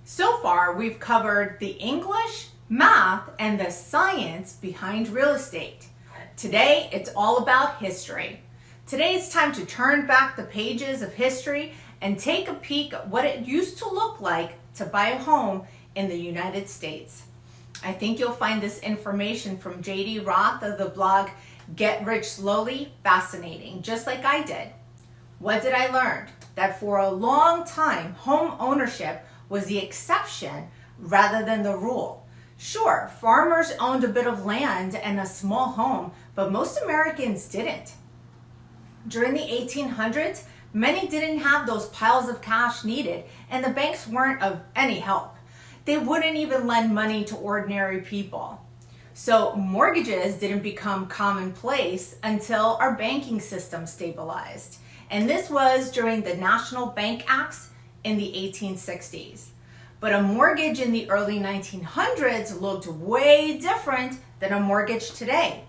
So far, we've covered the English, math, and the science behind real estate. Today, it's all about history. Today, it's time to turn back the pages of history and take a peek at what it used to look like to buy a home in the United States. I think you'll find this information from J.D. Roth of the blog Get Rich Slowly fascinating, just like I did. What did I learn? That for a long time, home ownership was the exception rather than the rule. Sure, farmers owned a bit of land and a small home, but most Americans didn't. During the 1800s, many didn't have those piles of cash needed, and the banks weren't of any help. They wouldn't even lend money to ordinary people. So mortgages didn't become commonplace until our banking system stabilized. And this was during the National Bank Acts in the 1860s. But a mortgage in the early 1900s looked way different than a mortgage today.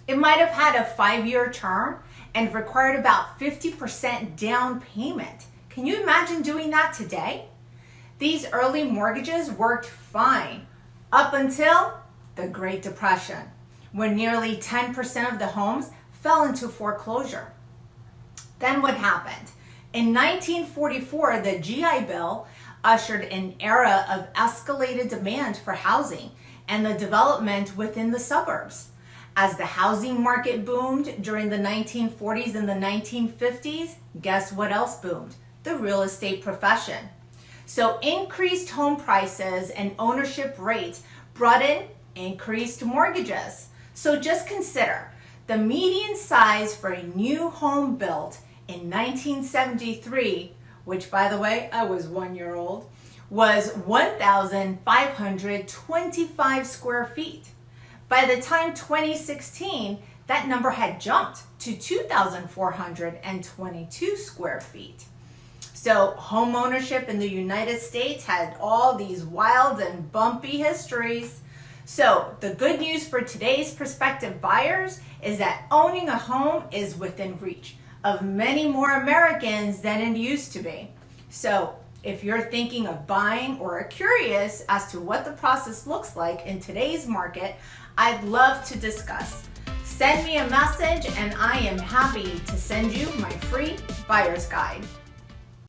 It might have had a 5-year term and required about 50% down payment. Can you imagine doing that today? These early mortgages worked fine up until the Great Depression, when nearly 10% of the homes fell into foreclosure. Then what happened? In 1944, the GI Bill ushered an era of escalated demand for housing and the development within the suburbs. As the housing market boomed during the 1940s and the 1950s, guess what else boomed? The real estate profession. So increased home prices and ownership rates brought in increased mortgages. So just consider the median size for a new home built in 1973, which by the way, I was 1 year old, was 1,525 square feet. By the time 2016, that number had jumped to 2,422 square feet. So home ownership in the United States had all these wild and bumpy histories. So the good news for today's prospective buyers is that owning a home is within reach of many more Americans than it used to be. So if you're thinking of buying or are curious as to what the process looks like in today's market, I'd love to discuss. Send me a message and I am happy to send you my free buyer's guide.